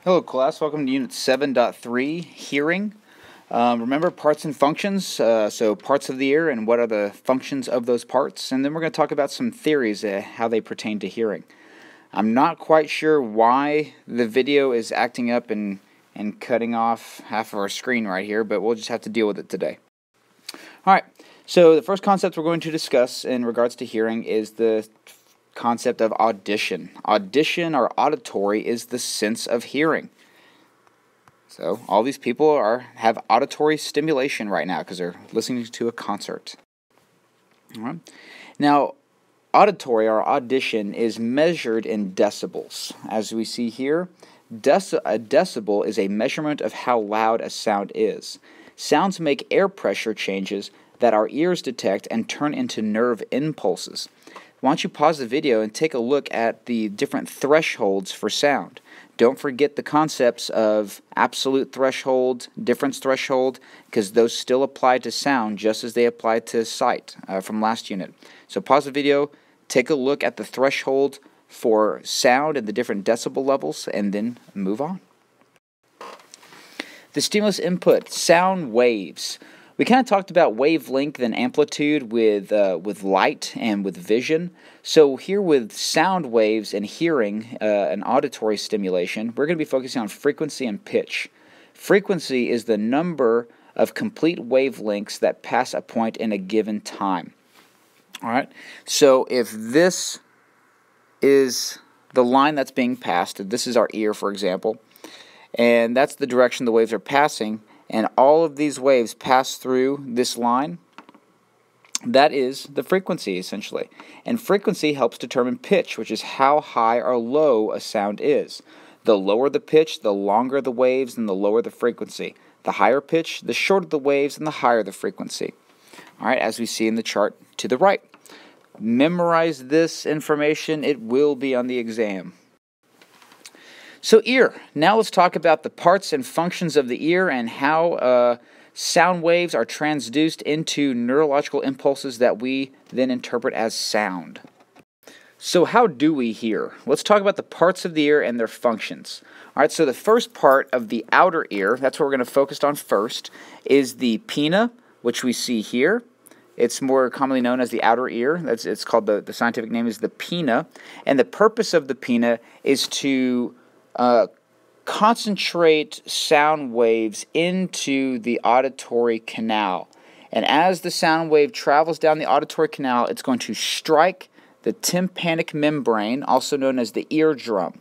Hello class, welcome to Unit 7.3, Hearing. Remember parts and functions, so parts of the ear and what are the functions of those parts, and then we're going to talk about some theories, how they pertain to hearing. I'm not quite sure why the video is acting up and cutting off half of our screen right here, but we'll just have to deal with it today. Alright, so the first concept we're going to discuss in regards to hearing is the concept of audition. Audition or auditory is the sense of hearing. So all these people have auditory stimulation right now because they're listening to a concert. All right. Now, auditory or audition is measured in decibels. As we see here, a decibel is a measurement of how loud a sound is. Sounds make air pressure changes that our ears detect and turn into nerve impulses. Why don't you pause the video and take a look at the different thresholds for sound. Don't forget the concepts of absolute threshold, difference threshold, because those still apply to sound just as they apply to sight from last unit. So pause the video, take a look at the threshold for sound and the different decibel levels, and then move on. The stimulus input, sound waves. We kind of talked about wavelength and amplitude with light and with vision. So here with sound waves and hearing, and auditory stimulation, we're going to be focusing on frequency and pitch. Frequency is the number of complete wavelengths that pass a point in a given time. All right. So if this is the line that's being passed, this is our ear, for example, and that's the direction the waves are passing, and all of these waves pass through this line, that is the frequency, essentially. And frequency helps determine pitch, which is how high or low a sound is. The lower the pitch, the longer the waves, and the lower the frequency. The higher pitch, the shorter the waves, and the higher the frequency. All right, as we see in the chart to the right. Memorize this information. It will be on the exam. So ear. Now let's talk about the parts and functions of the ear and how sound waves are transduced into neurological impulses that we then interpret as sound. So how do we hear? Let's talk about the parts of the ear and their functions. All right, so the first part of the outer ear, that's what we're going to focus on first, is the pinna, which we see here. It's more commonly known as the outer ear. It's called, the scientific name is the pinna. And the purpose of the pinna is to concentrate sound waves into the auditory canal. And as the sound wave travels down the auditory canal, it's going to strike the tympanic membrane, also known as the eardrum.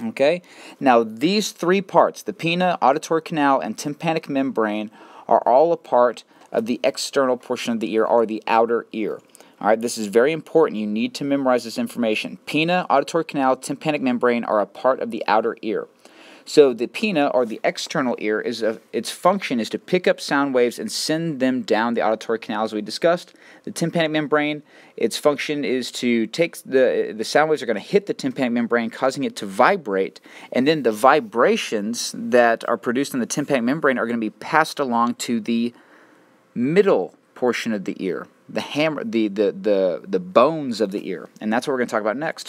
Okay? Now, these three parts, the pinna, auditory canal, and tympanic membrane, are all a part of the external portion of the ear, or the outer ear. All right, this is very important. You need to memorize this information. Pinna, auditory canal, tympanic membrane are a part of the outer ear. So the pinna, or the external ear, its function is to pick up sound waves and send them down the auditory canal, as we discussed. The tympanic membrane, its function is to take the sound waves are going to hit the tympanic membrane, causing it to vibrate, and then the vibrations that are produced in the tympanic membrane are going to be passed along to the middle portion of the ear, the bones of the ear, and that's what we're going to talk about next.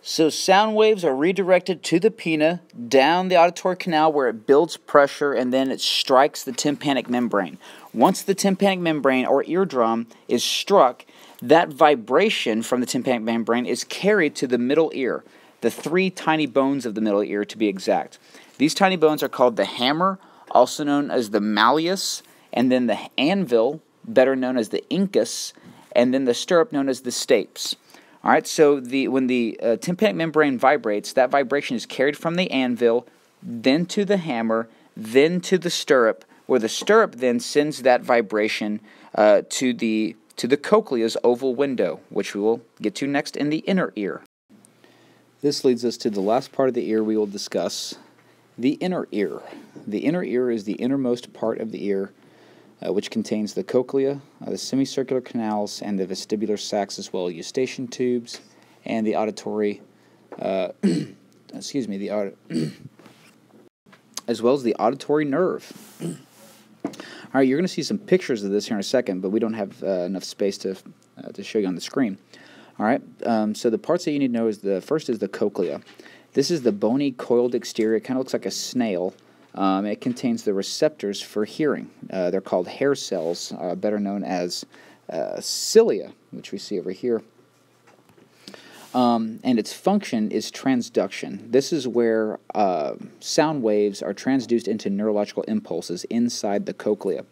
So sound waves are redirected to the pinna, down the auditory canal where it builds pressure, and then it strikes the tympanic membrane. Once the tympanic membrane or eardrum is struck, that vibration from the tympanic membrane is carried to the middle ear, the three tiny bones of the middle ear to be exact. These tiny bones are called the hammer, also known as the malleus, and then the anvil, better known as the incus, and then the stirrup known as the stapes. All right, so when the tympanic membrane vibrates, that vibration is carried from the anvil, then to the hammer, then to the stirrup, where the stirrup then sends that vibration to the cochlea's oval window, which we will get to next in the inner ear. This leads us to the last part of the ear we will discuss, the inner ear. The inner ear is the innermost part of the ear, which contains the cochlea, the semicircular canals, and the vestibular sacs, as well as eustachian tubes, and the auditory, as well as the auditory nerve. All right, you're going to see some pictures of this here in a second, but we don't have enough space to show you on the screen. All right, so the parts that you need to know is the first is the cochlea. This is the bony coiled exterior. It kind of looks like a snail. It contains the receptors for hearing. They're called hair cells, better known as cilia, which we see over here. And its function is transduction. This is where sound waves are transduced into neurological impulses inside the cochlea.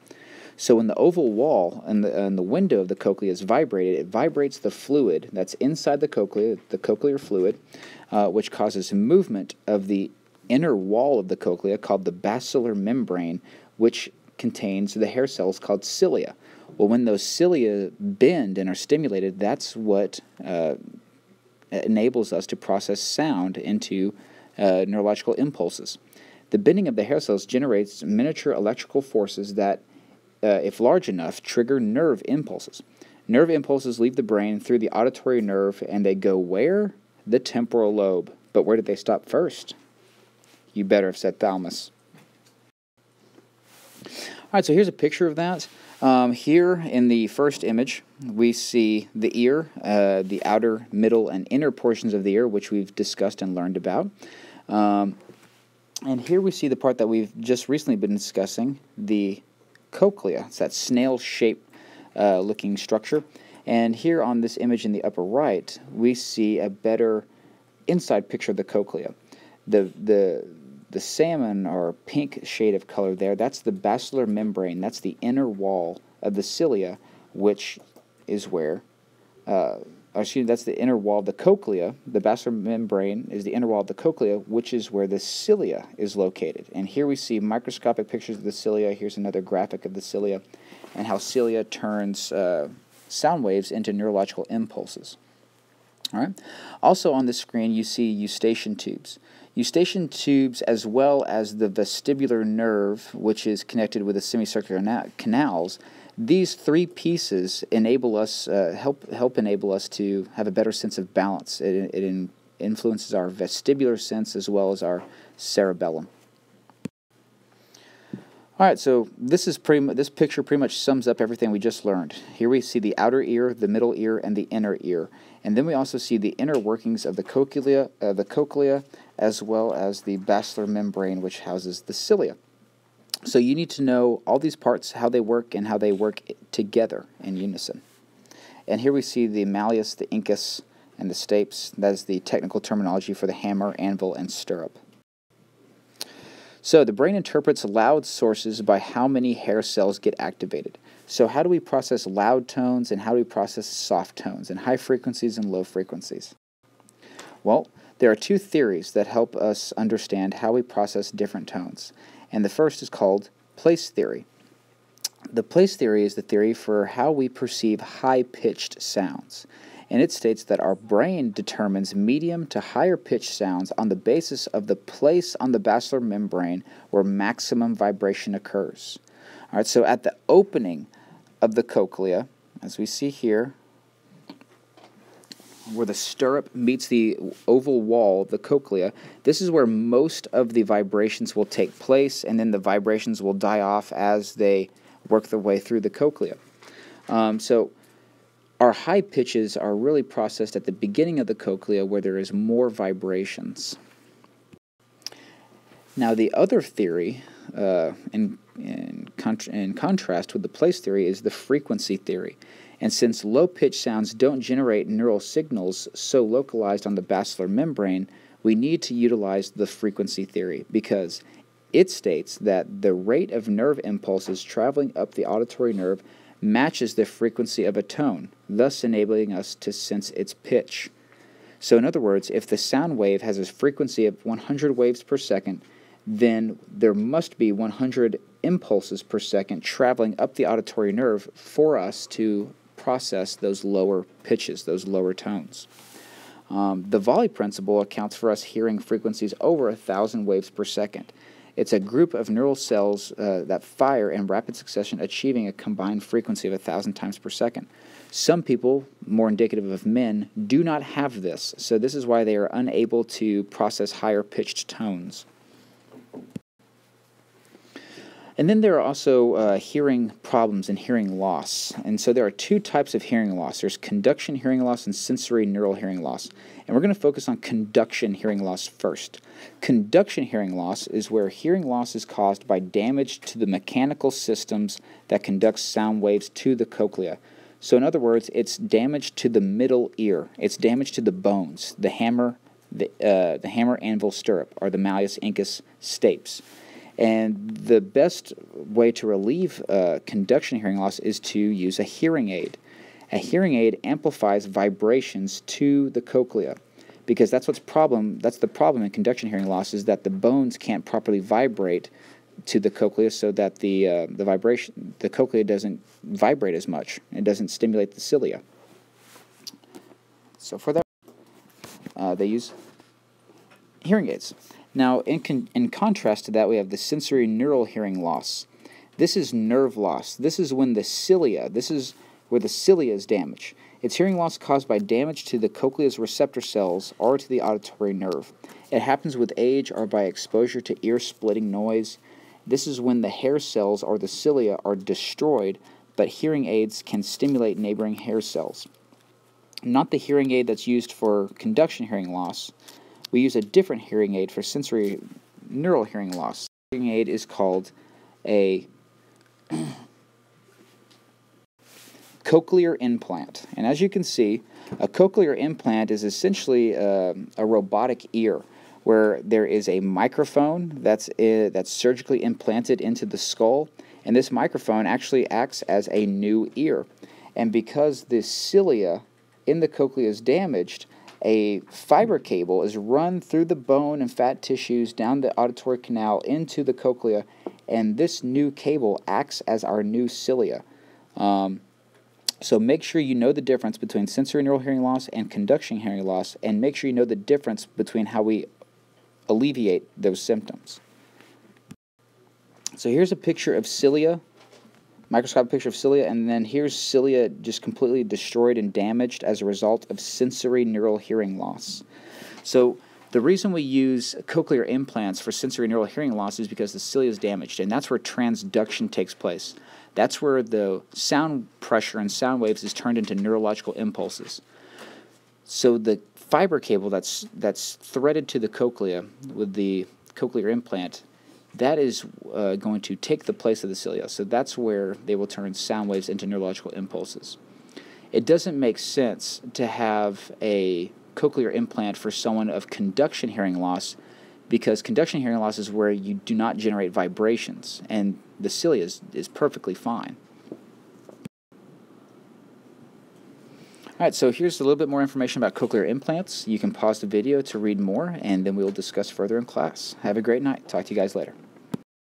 So when the oval wall and the window of the cochlea is vibrated, it vibrates the fluid that's inside the cochlear fluid, which causes movement of the inner wall of the cochlea called the basilar membrane, which contains the hair cells called cilia. Well, when those cilia bend and are stimulated, that's what enables us to process sound into neurological impulses. The bending of the hair cells generates miniature electrical forces that, if large enough, trigger nerve impulses. Nerve impulses leave the brain through the auditory nerve, and they go where? The temporal lobe. But where did they stop first? You better have said thalamus. All right, so here's a picture of that. Here in the first image, we see the ear, the outer, middle, and inner portions of the ear, which we've discussed and learned about. And here we see the part that we've just recently been discussing, the cochlea. It's that snail-shaped looking structure. And here on this image in the upper right, we see a better inside picture of the cochlea. The salmon or pink shade of color there, that's the basilar membrane. That's the inner wall of the cilia, which is where, that's the inner wall of the cochlea. The basilar membrane is the inner wall of the cochlea, which is where the cilia is located. And here we see microscopic pictures of the cilia. Here's another graphic of the cilia and how cilia turns sound waves into neurological impulses. All right. Also on the screen, you see eustachian tubes. Eustachian tubes, as well as the vestibular nerve, which is connected with the semicircular canals, these three pieces enable us, help enable us to have a better sense of balance. It influences our vestibular sense as well as our cerebellum. All right, so this picture pretty much sums up everything we just learned. Here we see the outer ear, the middle ear, and the inner ear. And then we also see the inner workings of the cochlea, as well as the basilar membrane, which houses the cilia. So you need to know all these parts, how they work, and how they work together in unison. And here we see the malleus, the incus, and the stapes. That is the technical terminology for the hammer, anvil, and stirrup. So the brain interprets loud sources by how many hair cells get activated. So how do we process loud tones, and how do we process soft tones, and high frequencies and low frequencies? Well, there are two theories that help us understand how we process different tones. And the first is called place theory. The place theory is the theory for how we perceive high-pitched sounds. And it states that our brain determines medium to higher pitched sounds on the basis of the place on the basilar membrane where maximum vibration occurs. All right, so at the opening of the cochlea, as we see here, where the stirrup meets the oval wall of the cochlea, this is where most of the vibrations will take place, and then the vibrations will die off as they work their way through the cochlea. So our high pitches are really processed at the beginning of the cochlea where there is more vibrations. Now the other theory, in contrast with the place theory, is the frequency theory. And since low-pitched sounds don't generate neural signals so localized on the basilar membrane, we need to utilize the frequency theory because it states that the rate of nerve impulses traveling up the auditory nerve matches the frequency of a tone, thus enabling us to sense its pitch. So in other words, if the sound wave has a frequency of 100 waves per second, then there must be 100 impulses per second traveling up the auditory nerve for us to process those lower pitches, those lower tones. The volley principle accounts for us hearing frequencies over 1,000 waves per second. It's a group of neural cells that fire in rapid succession, achieving a combined frequency of 1,000 times per second. Some people, more indicative of men, do not have this, so this is why they are unable to process higher pitched tones. And then there are also hearing problems and hearing loss. And so there are two types of hearing loss. There's conduction hearing loss and sensory neural hearing loss. And we're going to focus on conduction hearing loss first. Conduction hearing loss is where hearing loss is caused by damage to the mechanical systems that conduct sound waves to the cochlea. So in other words, it's damage to the middle ear. It's damage to the bones, the hammer, the hammer anvil stirrup, or the malleus incus stapes. And the best way to relieve conduction hearing loss is to use a hearing aid. A hearing aid amplifies vibrations to the cochlea, because that's the problem in conduction hearing loss, is that the bones can't properly vibrate to the cochlea, so that the cochlea doesn't vibrate as much. It doesn't stimulate the cilia. So for that, they use hearing aids. Now, in contrast to that, we have the sensory neural hearing loss. This is nerve loss. This is when the cilia, this is where the cilia is damaged. It's hearing loss caused by damage to the cochlea's receptor cells or to the auditory nerve. It happens with age or by exposure to ear-splitting noise. This is when the hair cells or the cilia are destroyed, but hearing aids can stimulate neighboring hair cells. Not the hearing aid that's used for conduction hearing loss. We use a different hearing aid for sensory neural hearing loss. The hearing aid is called a cochlear implant. And as you can see, a cochlear implant is essentially a robotic ear, where there is a microphone that's surgically implanted into the skull, and this microphone actually acts as a new ear. And because the cilia in the cochlea is damaged, a fiber cable is run through the bone and fat tissues down the auditory canal into the cochlea, and this new cable acts as our new cilia. So make sure you know the difference between sensory neural hearing loss and conduction hearing loss, and make sure you know the difference between how we alleviate those symptoms. So here's a picture of cilia, microscopic picture of cilia, and then here's cilia just completely destroyed and damaged as a result of sensory neural hearing loss. So the reason we use cochlear implants for sensory neural hearing loss is because the cilia is damaged, and that's where transduction takes place. That's where the sound pressure and sound waves is turned into neurological impulses. So the fiber cable that's threaded to the cochlea with the cochlear implant, that is going to take the place of the cilia. So that's where they will turn sound waves into neurological impulses. It doesn't make sense to have a cochlear implant for someone of conduction hearing loss, because conduction hearing loss is where you do not generate vibrations, and the cilia is perfectly fine. Alright, so here's a little bit more information about cochlear implants. You can pause the video to read more, and then we'll discuss further in class. Have a great night. Talk to you guys later.